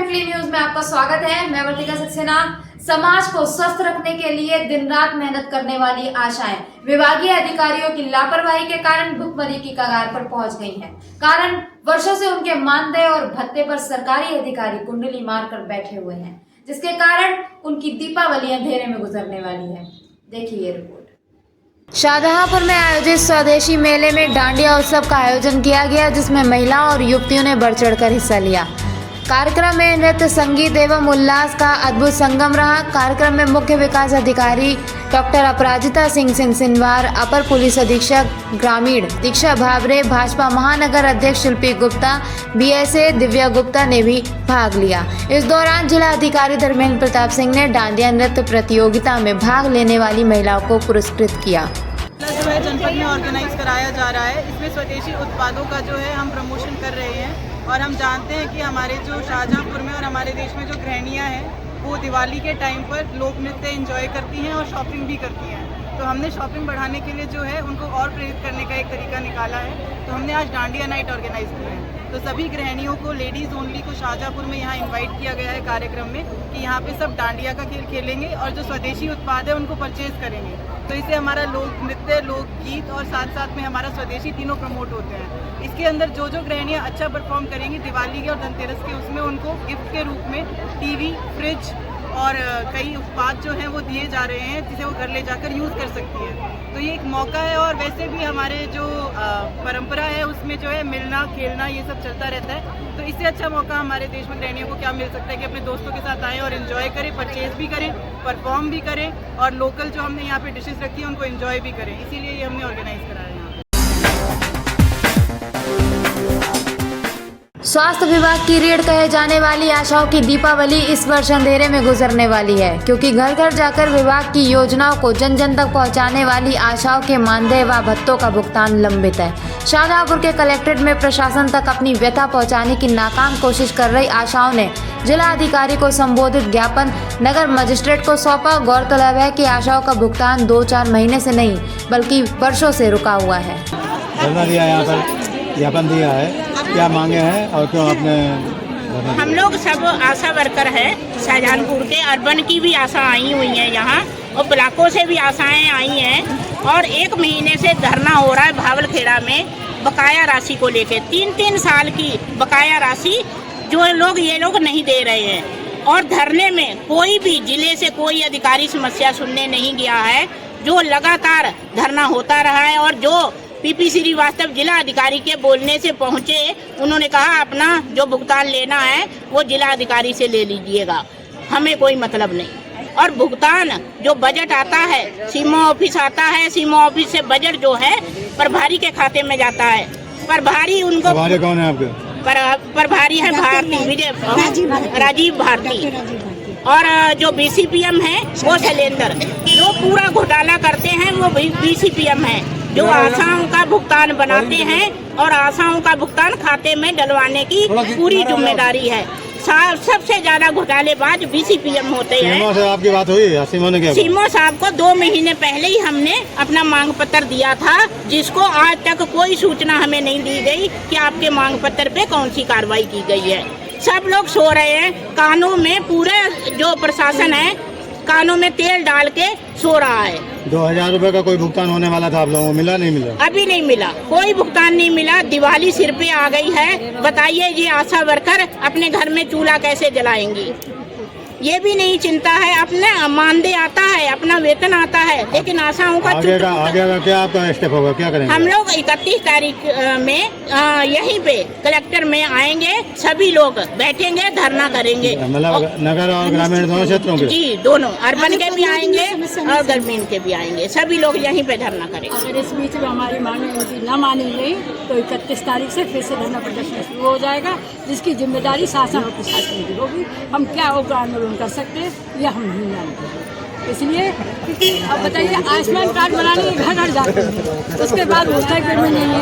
Friendly news में आपका स्वागत है। मैं वर्तिका सक्सेना। समाज को स्वस्थ रखने के लिए दिन रात मेहनत करने वाली आशाएं विभागीय अधिकारियों की लापरवाही के कारण भुखमरी की कगार पर पहुंच गई हैं। कारण वर्षों से उनके मानदेय और भत्ते पर सरकारी अधिकारी कुंडली मारकर बैठे हुए हैं, जिसके कारण उनकी दीपावली अंधेरे में गुजरने वाली है। देखिए ये रिपोर्ट। शाहजहांपुर में आयोजित स्वदेशी मेले में डांडिया उत्सव का आयोजन किया गया, जिसमें महिलाओं और युवतियों ने बढ़ चढ़कर हिस्सा लिया। कार्यक्रम में नृत्य, संगीत एवं उल्लास का अद्भुत संगम रहा। कार्यक्रम में मुख्य विकास अधिकारी डॉक्टर अपराजिता सिंह सिंहवार, अपर पुलिस अधीक्षक ग्रामीण दीक्षा भावरे, भाजपा महानगर अध्यक्ष शिल्पी गुप्ता, बीएसए दिव्या गुप्ता ने भी भाग लिया। इस दौरान जिला अधिकारी धर्मेंद्र प्रताप सिंह ने डांडिया नृत्य प्रतियोगिता में भाग लेने वाली महिलाओं को पुरस्कृत किया। जो है जनपद में ऑर्गेनाइज कराया जा रहा है। इसमें स्वदेशी उत्पादों का जो है हम प्रमोशन कर रहे हैं और हम जानते हैं कि हमारे जो शाहजहांपुर में और हमारे देश में जो गृहिणियाँ हैं वो दिवाली के टाइम पर लोक नृत्य एंजॉय करती हैं और शॉपिंग भी करती हैं। तो हमने शॉपिंग बढ़ाने के लिए जो है उनको और प्रेरित करने का एक तरीका निकाला है। तो हमने आज डांडिया नाइट ऑर्गेनाइज किया है। तो सभी गृहिणियों को, लेडीज़ ओनली को शाहजहांपुर में यहाँ इनवाइट किया गया है कार्यक्रम में कि यहाँ पे सब डांडिया का खेल खेलेंगे और जो स्वदेशी उत्पाद है उनको परचेज करेंगे। तो इससे हमारा लोक नृत्य, लोकगीत और साथ साथ में हमारा स्वदेशी तीनों प्रमोट होते हैं। इसके अंदर जो जो गृहिणियाँ अच्छा परफॉर्म करेंगी दिवाली के और धनतेरस के, उसमें उनको गिफ्ट के रूप में टीवी, फ्रिज और कई उत्पाद जो हैं वो दिए जा रहे हैं, जिसे वो घर ले जाकर यूज़ कर सकती है। तो ये एक मौका है और वैसे भी हमारे जो परंपरा है उसमें जो है मिलना, खेलना ये सब चलता रहता है। तो इससे अच्छा मौका हमारे देश में गृहिणियों को क्या मिल सकता है कि अपने दोस्तों के साथ आएँ और एंजॉय करें, परचेज भी करें, परफॉर्म भी करें और लोकल जो हमने यहाँ पे डिशेस रखी है उनको एंजॉय भी करें। इसीलिए ये हमने ऑर्गेनाइज कराया है। स्वास्थ्य विभाग की रीढ़ कहे जाने वाली आशाओं की दीपावली इस वर्ष अंधेरे में गुजरने वाली है, क्योंकि घर घर जाकर विभाग की योजनाओं को जन जन तक पहुंचाने वाली आशाओं के मानदेय व भत्तों का भुगतान लंबित है। शाहजहांपुर के कलेक्ट्रेट में प्रशासन तक अपनी व्यथा पहुंचाने की नाकाम कोशिश कर रही आशाओं ने जिला अधिकारी को संबोधित ज्ञापन नगर मजिस्ट्रेट को सौंपा। गौरतलब है कि आशाओं का भुगतान 2-4 महीने से नहीं बल्कि वर्षों से रुका हुआ है। ज्ञापन दिया है, क्या मांगे हैं और क्यों आपने? हम लोग सब आशा वर्कर हैं शाहजहांपुर के। अर्बन की भी आशा आई हुई है यहाँ और ब्लॉकों से भी आशाएं आई हैं और 1 महीने से धरना हो रहा है भावलखेड़ा में बकाया राशि को लेके। 3-3 साल की बकाया राशि जो ये लोग नहीं दे रहे हैं और धरने में कोई भी जिले से कोई अधिकारी समस्या सुनने नहीं गया है। जो लगातार धरना होता रहा है और जो पीपी श्रीवास्तव जिला अधिकारी के बोलने से पहुंचे, उन्होंने कहा अपना जो भुगतान लेना है वो जिला अधिकारी से ले लीजिएगा, हमें कोई मतलब नहीं। और भुगतान जो बजट आता है, सीमा ऑफिस आता है, सीमा ऑफिस से बजट जो है प्रभारी के खाते में जाता है। प्रभारी उनको प्रभारी कौन है आपके? प्रभारी है भारती, राजीव भारती। और जो बीसीपीएम है वो शैलेंद्र। जो पूरा घोटाला करते हैं वो बीसीपीएम है, जो आशाओं का भुगतान बनाते हैं और आशाओं का भुगतान खाते में डलवाने की पूरी जिम्मेदारी है। सबसे ज्यादा घोटालेबाज बीसीपीएम होते हैं। सीमा से आपकी बात हुई? सीमा ने क्या? सीमा साहब को 2 महीने पहले ही हमने अपना मांग पत्र दिया था, जिसको आज तक कोई सूचना हमें नहीं दी गई कि आपके मांग पत्र पे कौन सी कार्रवाई की गई है। सब लोग सो रहे हैं, कानों में पूरे जो प्रशासन है कानों में तेल डाल के सो रहा है। 2000 रुपए का कोई भुगतान होने वाला था, आप लोगों को मिला? नहीं मिला, अभी नहीं मिला, कोई भुगतान नहीं मिला। दिवाली सिर पे आ गई है, बताइए ये आशा वर्कर अपने घर में चूल्हा कैसे जलाएंगी? ये भी नहीं चिंता है। अपना मानदेय आता है, अपना वेतन आता है, लेकिन आशाओं का आगे का क्या आपका स्टेप होगा, क्या करेंगे? हम लोग 31 तारीख में यहीं पे कलेक्टर में आएंगे, सभी लोग बैठेंगे, धरना करेंगे। मतलब नगर और ग्रामीण दोनों क्षेत्रों के? जी, दोनों, अर्बन के भी आएंगे और ग्रामीण के भी आएंगे, सभी लोग यहीं पे धरना करेंगे। अगर इस बीच में हमारी मांगें उनकी न मानी गई तो 31 तारीख से फिर से धरना प्रदर्शन शुरू हो जाएगा, जिसकी जिम्मेदारी शासन और प्रशासन की होगी। हम क्या उग्र आंदोलन कर सकते हैं यह हम नहीं जानते। इसलिए क्योंकि अब बताइए, आयुष्मान कार्ड बनाने के घर घर जाते हैं, उसके बाद होता है पेमेंट नहीं है,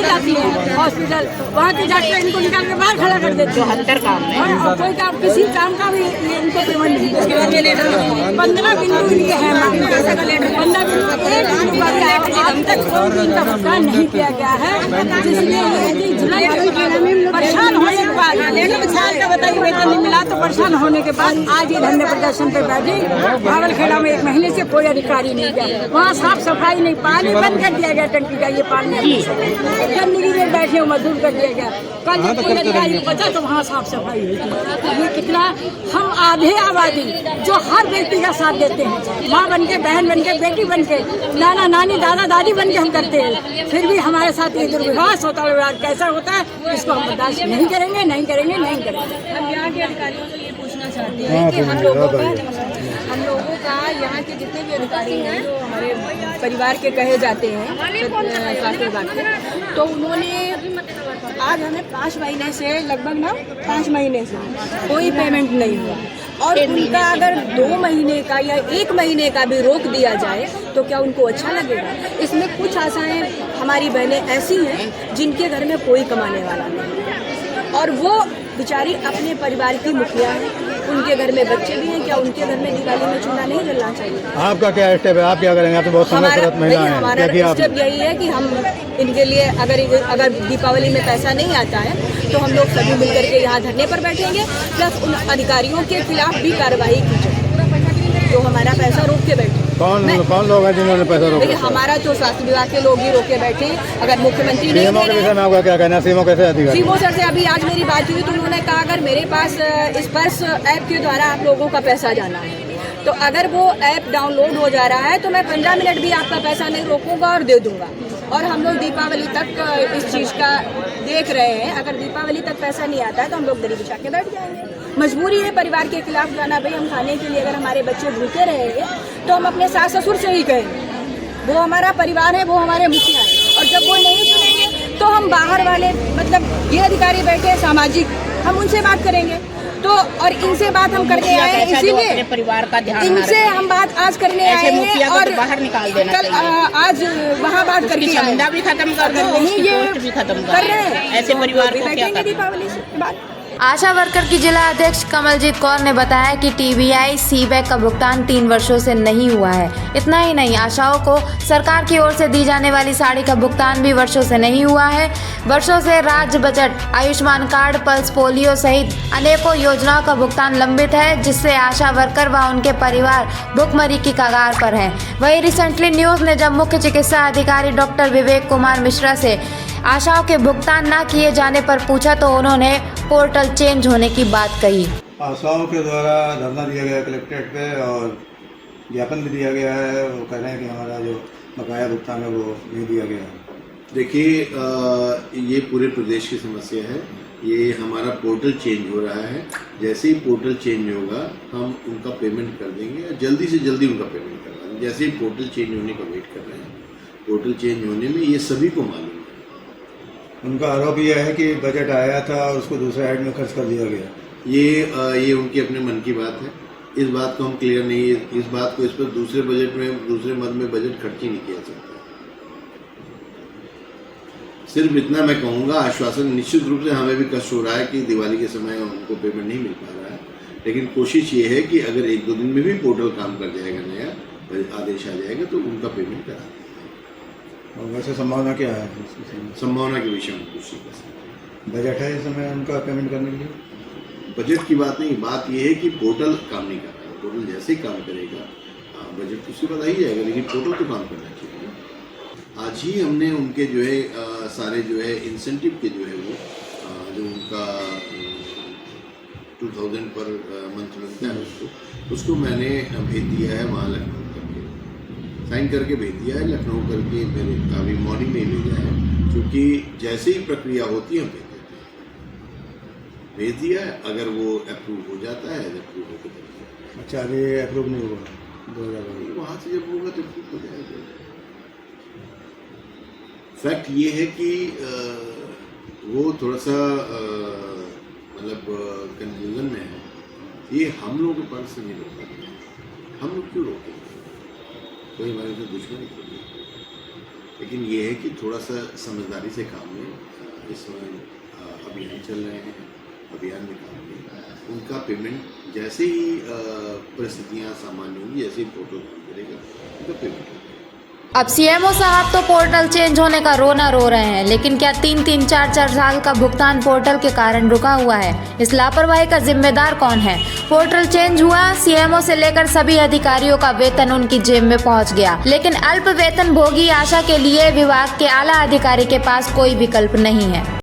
जाती है हॉस्पिटल, वहाँ के डॉक्टर इनको निकाल के बाहर खड़ा कर देते हैं। 72 काम है और कोई काम, किसी काम का भी इनको पेमेंट नहीं। 15 बिंदु इनके हैं, 15 बिंदु अब तक कोई इनका भुगतान नहीं किया गया है। इसलिए जुलाई परेशान होने के बाद साल का बताइए वेतन नहीं मिला तो परेशान होने के बाद आज ये धरने प्रदर्शन पे बैठे। भावलखेड़ा में 1 महीने से कोई अधिकारी नहीं गया, वहाँ साफ सफाई नहीं, पानी बंद कर दिया गया, टंकी का ये पानी गंदगी में बैठे हो, मजदूर कर दिया गया। कल जब कोई अधिकारी बचा तो वहाँ साफ सफाई होती। ये कितना हम आधे आबादी जो हर व्यक्ति का साथ देते हैं, माँ बन के, बहन बन के, बेटी बन के, नाना नानी दादा दादी बन के हम करते हैं, फिर भी हमारे साथ ये दुर्व्यवहार होता है। कैसा होता है इसको हम बर्दाश्त नहीं करेंगे, नहीं करेंगे, नहीं करेंगे। हम यहाँ के अधिकारियों से ये पूछना चाहते हैं कि हम लोगों का यहाँ के जितने भी अधिकारी हैं जो हमारे परिवार के कहे जाते हैं स्वास्थ्य विभाग के, तो उन्होंने आज हमें 5 महीने से लगभग 5 महीने से कोई पेमेंट नहीं हुआ, और उनका अगर 2 महीने का या 1 महीने का भी रोक दिया जाए तो क्या उनको अच्छा लगेगा? इसमें कुछ आशाएं हमारी बहनें ऐसी हैं जिनके घर में कोई कमाने वाला नहीं है, और वो बेचारी अपने परिवार की मुखिया है, उनके घर में बच्चे भी हैं, क्या उनके घर में दिवाली में चूल्हा नहीं जलना चाहिए? आपका क्या स्टेप है, आप क्या करेंगे? आप तो बहुत समझदार महिला हैं। हमारा स्टेप यही है कि हम इनके लिए अगर दीपावली में पैसा नहीं आता है तो हम लोग सभी मिलकर के यहाँ धरने पर बैठेंगे, प्लस उन अधिकारियों के खिलाफ भी कार्रवाई की जाए जो हमारा पैसा रोक के बैठे। कौन लोग हैं जिन्होंने पैसा रोका? देखिए हमारा जो स्वास्थ्य विभाग के लोग ही रोके बैठे। अगर मुख्यमंत्री नहीं सीएमओ के विषय में आपका क्या कहना है? सीएमओ कैसे अधिकारी? सीएमओ सर से अभी आज मेरी बात हुई तो उन्होंने कहा अगर मेरे पास स्पर्श ऐप के द्वारा आप लोगों का पैसा जाना है तो अगर वो ऐप डाउनलोड हो जा रहा है तो मैं 15 मिनट भी आपका पैसा नहीं रोकूंगा और दे दूंगा। और हम लोग दीपावली तक इस चीज़ का देख रहे हैं, अगर दीपावली तक पैसा नहीं आता है तो हम लोग दरी बिछा के बैठ जाएंगे। मजबूरी है परिवार के खिलाफ जाना, भाई हम खाने के लिए अगर हमारे बच्चे भूखे रहेंगे तो हम अपने सास ससुर से ही कहेंगे, वो हमारा परिवार है, वो हमारे मुखिया है, और जब वो नहीं सुनेंगे तो हम बाहर वाले मतलब ये अधिकारी बैठे सामाजिक, हम उनसे बात करेंगे। तो और इनसे बात हम करने आए हैं, इसीलिए परिवार का ध्यान इनसे हम बात आज करने आए हैं और बाहर निकाल देना कल आज वहाँ बात करके संधा भी खत्म कर दो, नहीं ये भी खत्म कर रहे हैं, ऐसे परिवार को क्या करना? दीपावली से बात। आशा वर्कर की जिला अध्यक्ष कमलजीत कौर ने बताया कि टीबीआई सीबैक का भुगतान 3 वर्षों से नहीं हुआ है। इतना ही नहीं, आशाओं को सरकार की ओर से दी जाने वाली साड़ी का भुगतान भी वर्षों से नहीं हुआ है। वर्षों से राज्य budget, Ayushman card, pulse polio सहित अनेकों योजनाओं का भुगतान लंबित है, जिससे आशा वर्कर व उनके परिवार भुखमरी की कगार पर हैं। वहीं रिसेंटली न्यूज़ ने जब मुख्य चिकित्सा अधिकारी डॉक्टर विवेक कुमार मिश्रा से आशाओं के भुगतान न किए जाने पर पूछा तो उन्होंने पोर्टल चेंज होने की बात कही। आशाओं के द्वारा धरना दिया गया कलेक्ट्रेट पे और ज्ञापन भी दिया गया है, वो कह रहे हैं कि हमारा जो बकाया भुगतान है वो नहीं दिया गया है। देखिए ये पूरे प्रदेश की समस्या है, ये हमारा पोर्टल चेंज हो रहा है। जैसे ही पोर्टल चेंज होगा हम उनका पेमेंट कर देंगे, जल्दी से जल्दी उनका पेमेंट करवा देंगे। जैसे ही पोर्टल चेंज होने का वेट कर रहे हैं, पोर्टल चेंज होने में ये सभी को मालूम है। उनका आरोप यह है कि बजट आया था और उसको दूसरे हेड में खर्च कर दिया गया। ये उनके अपने मन की बात है, इस बात को हम क्लियर नहीं है, इस बात को इस पर दूसरे बजट में, दूसरे मद में बजट खर्च ही नहीं किया सकता। सिर्फ इतना मैं कहूँगा, आश्वासन निश्चित रूप से हमें भी कष्ट हो रहा है कि दिवाली के समय उनको पेमेंट नहीं मिल पा रहा है, लेकिन कोशिश ये है कि अगर 1-2 दिन में भी पोर्टल काम कर जाएगा, नया आदेश आ जाएगा तो उनका पेमेंट करा देंगे। और वैसे संभावना क्या है? संभावना के विषय में कुछ नहीं कर सकते। बजट है इस समय उनका पेमेंट करने के लिए? बजट की बात नहीं, बात यह है कि पोर्टल काम नहीं कर रहा है। पोर्टल जैसे ही काम करेगा बजट तो उसके बाद आ ही जाएगा, लेकिन पोर्टल तो काम करना चाहिए। आज ही हमने उनके जो है सारे जो है इंसेंटिव के जो है वो जो उनका 2000 पर मंथ मिलता है उसको मैंने भेज दिया है वहाँ लखनऊ करके, साइन करके भेज दिया है लखनऊ करके, मेरे अभी मॉर्निंग में भेजा है, क्योंकि जैसे ही प्रक्रिया होती है हम भेज देते हैं। भेज दिया है, अगर वो अप्रूव हो जाता है, अप्रूव होकर अच्छा अभी अप्रूव नहीं हुआ 2000 वहाँ से जब होगा तो अप्रूव हो जाएगा। फैक्ट ये है कि वो थोड़ा सा मतलब कन्फ्यूजन में है। ये हम लोग के पास से नहीं रोक सकते, हम लोग क्यों रोकेंगे, कोई हमारे से दुश्मनी थोड़ी है, लेकिन ये है कि थोड़ा सा समझदारी से काम लें। इस समय अभियान चल रहे हैं, अभियान में काम लें, उनका पेमेंट जैसे ही परिस्थितियाँ सामान्य होंगी, जैसे ही पोर्टल काम करेगा उनका पेमेंट होगा। अब सीएमओ साहब तो पोर्टल चेंज होने का रोना रो रहे हैं, लेकिन क्या 3-3, 4-4 साल का भुगतान पोर्टल के कारण रुका हुआ है? इस लापरवाही का जिम्मेदार कौन है? पोर्टल चेंज हुआ, सीएमओ से लेकर सभी अधिकारियों का वेतन उनकी जेब में पहुंच गया, लेकिन अल्प वेतन भोगी आशा के लिए विभाग के आला अधिकारी के पास कोई विकल्प नहीं है।